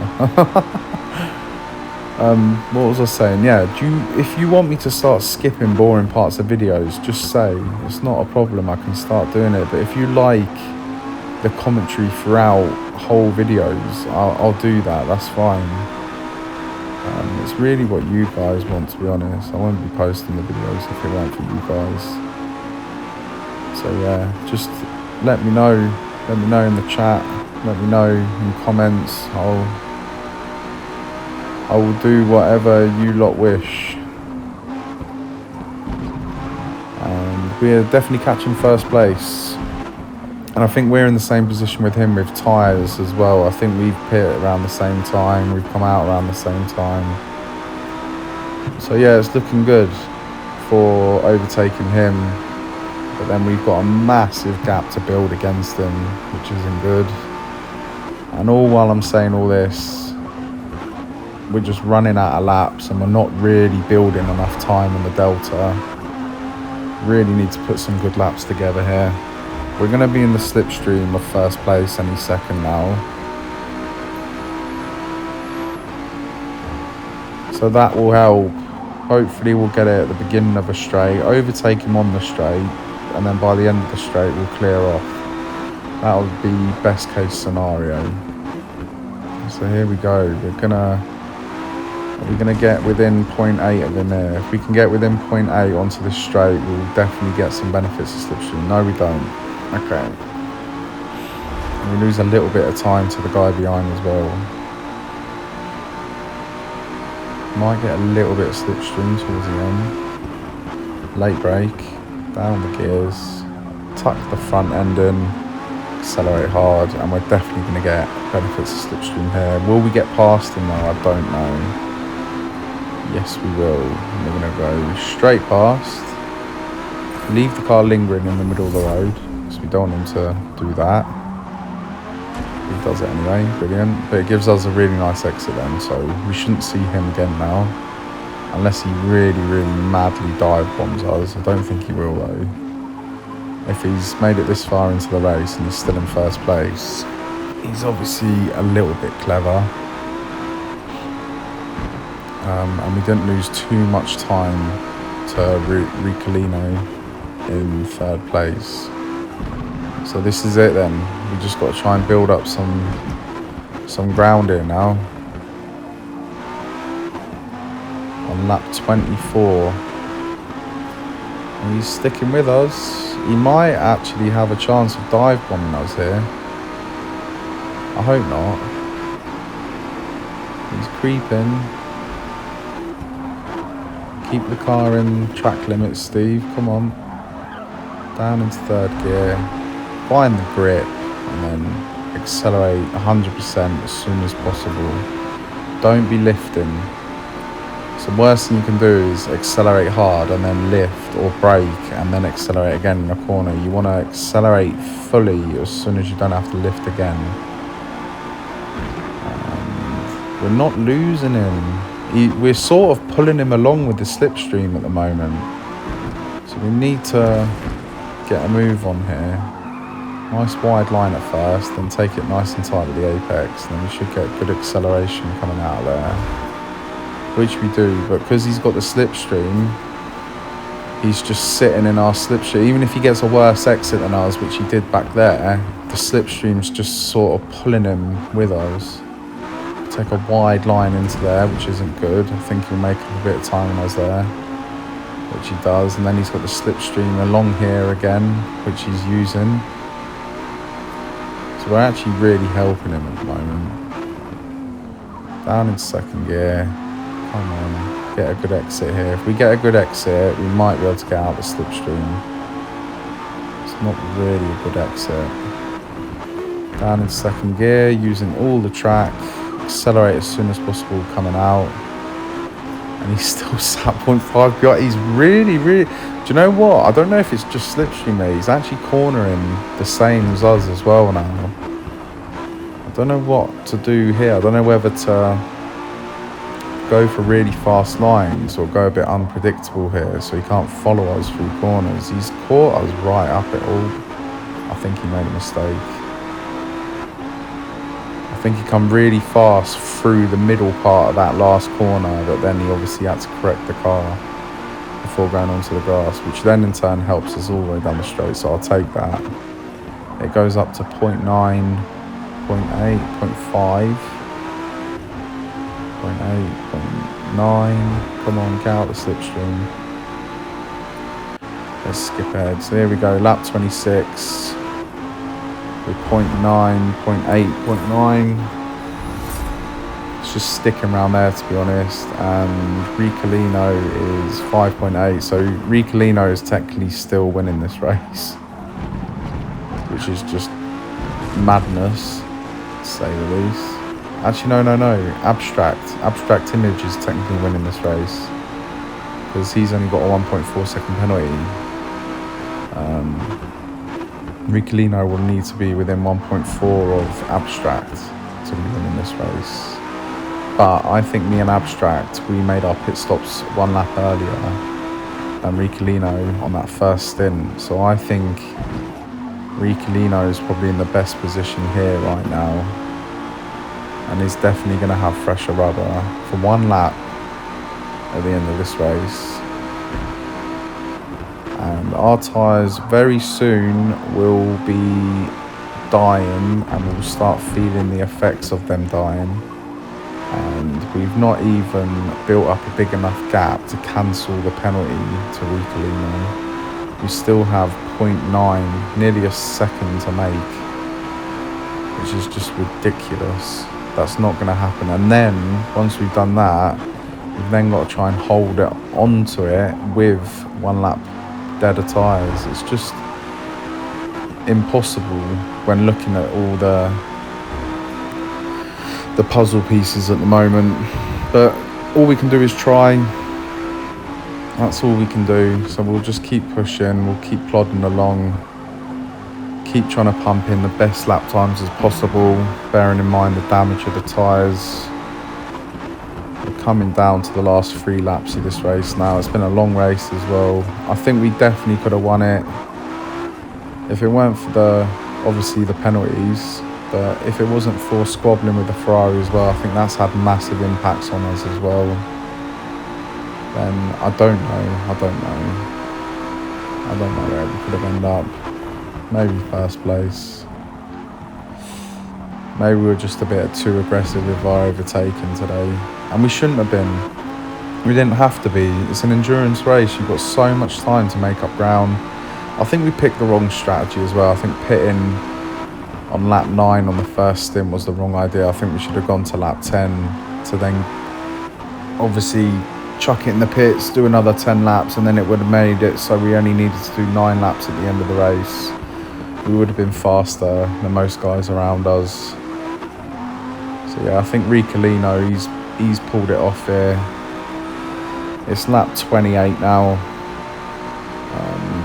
What was I saying? Yeah, if you want me to start skipping boring parts of videos, just say. It's not a problem, I can start doing it. But if you like the commentary throughout whole videos, I'll do that, that's fine. It's really what you guys want, to be honest. I won't be posting the videos if it weren't for you guys. So yeah, just let me know in the chat, let me know in comments. I will do whatever you lot wish. And we're definitely catching first place. And I think we're in the same position with him with tyres as well. I think we've pit around the same time, we've come out around the same time. So yeah, it's looking good for overtaking him. But then we've got a massive gap to build against him, which isn't good. And all while I'm saying all this, we're just running out of laps and we're not really building enough time on the Delta. Really need to put some good laps together here. We're going to be in the slipstream of first place any second now. So that will help. Hopefully we'll get it at the beginning of a straight, overtake him on the straight, and then by the end of the straight we'll clear off. That would be best case scenario. So here we go. We're gonna get within 0.8 of him here. If we can get within 0.8 onto the straight, we'll definitely get some benefits of slipstream. No, we don't. Okay. We lose a little bit of time to the guy behind as well. Might get a little bit of slipstream towards the end. Late brake, down the gears, tuck the front end in, accelerate hard, and we're definitely going to get benefits of slipstream here. Will we get past him though? I don't know. Yes, we will. And we're going to go straight past, leave the car lingering in the middle of the road, because we don't want him to do that. He does it anyway, brilliant. But it gives us a really nice exit then, so we shouldn't see him again now. Unless he really, really madly dive bombs us. I don't think he will though. if he's made it this far into the race and he's still in first place, he's obviously a little bit clever. And we didn't lose too much time to Ricciolino in third place. So this is it then. We just got to try and build up some ground here now. On lap 24. And he's sticking with us. He might actually have a chance of dive bombing us here. I hope not. He's creeping. Keep the car in track limits, Steve. Come on. Down into third gear. Find the grip and then accelerate 100% as soon as possible. Don't be lifting. So the worst thing you can do is accelerate hard and then lift or brake and then accelerate again in a corner. You want to accelerate fully as soon as you don't have to lift again. And we're not losing him. We're sort of pulling him along with the slipstream at the moment. So we need to get a move on here. Nice wide line at first, then take it nice and tight at the apex. Then we should get good acceleration coming out of there. Which we do, but because he's got the slipstream, he's just sitting in our slipstream. Even if he gets a worse exit than us, which he did back there, the slipstream's just sort of pulling him with us. Take a wide line into there, which isn't good. I think he'll make up a bit of time when I was there, which he does. And then he's got the slipstream along here again, which he's using. So we're actually really helping him at the moment. Down in second gear. Come on, get a good exit here. If we get a good exit, we might be able to get out the slipstream. It's not really a good exit. Down in second gear, using all the track. Accelerate as soon as possible coming out. And he's still sat 0.5 behind. He's really, do you know what? I don't know if it's just slipstream there. He's actually cornering the same as us as well now. I don't know what to do here. I don't know whether to go for really fast lines or go a bit unpredictable here so he can't follow us through corners. He's caught us right up it all. I think he made a mistake. I think he come really fast through the middle part of that last corner, but then he obviously had to correct the car before going onto the grass, which then in turn helps us all the way down the straight, so I'll take that. It goes up to 0.9, 0.8, 0.5, 0.8, 0.9. Come on, get out the slipstream. Let's skip ahead. So here we go, lap 26. With 0.9, 0.8, 0.9. It's just sticking around there, to be honest. And Ricciolino is 5.8. So Ricciolino is technically still winning this race, which is just madness, to say the least. Actually, no. Abstract Image is technically winning this race because he's only got a 1.4 second penalty. Ricciolino will need to be within 1.4 of Abstract to be winning this race. But I think me and Abstract, we made our pit stops one lap earlier than Ricciolino on that first stint. So I think Ricciolino is probably in the best position here right now. And he's definitely going to have fresher rubber for one lap at the end of this race. And our tyres very soon will be dying and we'll start feeling the effects of them dying. And we've not even built up a big enough gap to cancel the penalty to Ricciolino. We still have 0.9, nearly a second to make, which is just ridiculous. That's not going to happen. And then once we've done that, we've then got to try and hold it onto it with one lap dead of tyres. It's just impossible when looking at all the puzzle pieces at the moment. But all we can do is try. That's all we can do. So we'll just keep pushing, we'll keep plodding along, keep trying to pump in the best lap times as possible, bearing in mind the damage of the tyres. We're coming down to the last 3 laps of this race now. It's been a long race as well. I think we definitely could have won it. If it weren't for obviously the penalties, but if it wasn't for squabbling with the Ferrari as well, I think that's had massive impacts on us as well. Then I don't know where we could have ended up. Maybe first place. Maybe we were just a bit too aggressive with our overtaking today. And we shouldn't have been. We didn't have to be. It's an endurance race. You've got so much time to make up ground. I think we picked the wrong strategy as well. I think pitting on lap 9 on the first stint was the wrong idea. I think we should have gone to lap 10 to then obviously chuck it in the pits, do another 10 laps, and then it would have made it so we only needed to do 9 laps at the end of the race. We would have been faster than most guys around us. So yeah, I think Ricciolino, he's pulled it off here. It's lap 28 now.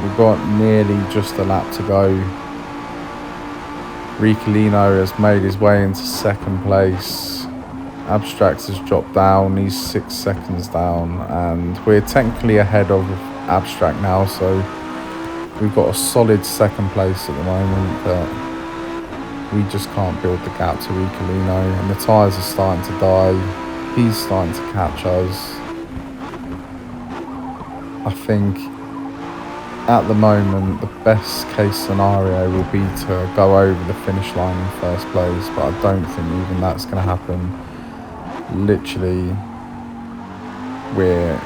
We've got nearly just a lap to go. Ricciolino has made his way into second place. Abstract has dropped down. He's 6 seconds down, and we're technically ahead of Abstract now, so we've got a solid second place at the moment, but we just can't build the gap to Ricciolino, and the tyres are starting to die. He's starting to catch us. I think at the moment the best case scenario will be to go over the finish line in first place, but I don't think even that's going to happen. Literally, we're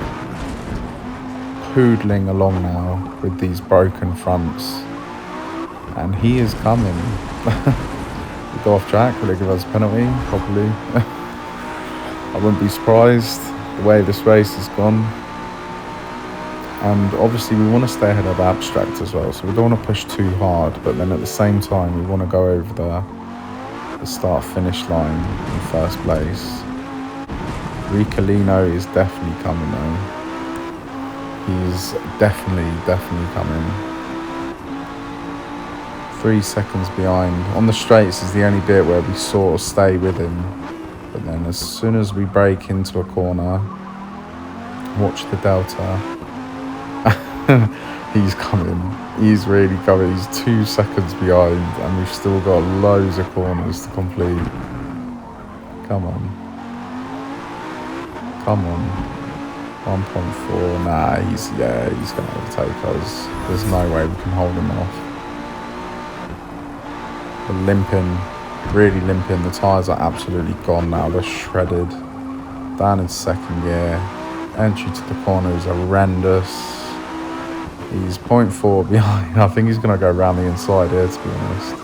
poodling along now with these broken fronts, and he is coming. We go off track. Will they give us a penalty? Probably. I wouldn't be surprised the way this race has gone. And obviously we want to stay ahead of Abstract as well, so we don't want to push too hard, but then at the same time we want to go over the start-finish line in first place. Ricciolino is definitely coming though. He's definitely coming. 3 seconds behind. On the straights is the only bit where we sort of stay with him, but then as soon as we break into a corner, watch the delta. He's coming. He's really coming. He's 2 seconds behind, and we've still got loads of corners to complete. Come on. 1.4. Nah, he's going to overtake us. There's no way we can hold him off. We're limping, really limping. The tyres are absolutely gone now. They're shredded. Down in second gear. Entry to the corner is horrendous. He's 0.4 behind. I think he's going to go around the inside here, to be honest.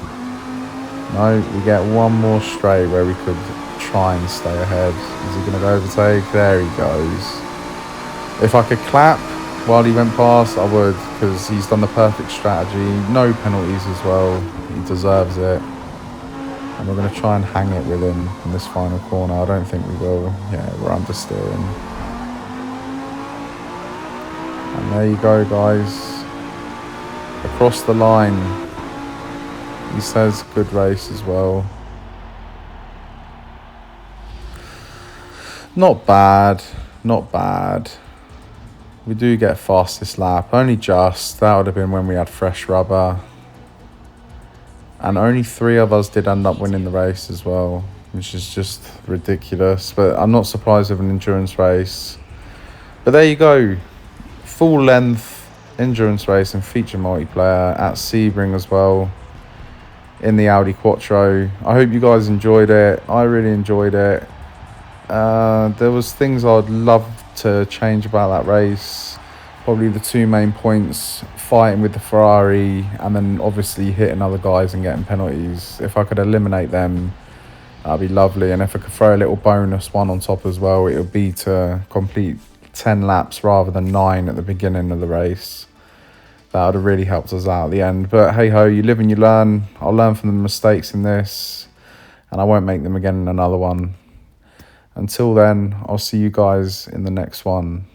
No, we get one more straight where we could try and stay ahead. Is he going to go overtake? There he goes. If I could clap while he went past, I would, because he's done the perfect strategy. No penalties as well. He deserves it. And we're going to try and hang it with him in this final corner. I don't think we will. Yeah, we're understeering. And there you go, guys. Across the line. He says good race as well. Not bad. We do get fastest lap. Only just. That would have been when we had fresh rubber. And only 3 of us did end up winning the race as well, which is just ridiculous. But I'm not surprised with an endurance race. But there you go. Full length endurance race and feature multiplayer at Sebring as well, in the Audi Quattro. I hope you guys enjoyed it. I really enjoyed it. There was things I'd love to change about that race. Probably the 2 main points, fighting with the Ferrari and then obviously hitting other guys and getting penalties. If I could eliminate them, that'd be lovely. And if I could throw a little bonus one on top as well, it would be to complete 10 laps rather than 9 at the beginning of the race. That would have really helped us out at the end. But hey ho, you live and you learn. I'll learn from the mistakes in this, and I won't make them again in another one. Until then, I'll see you guys in the next one.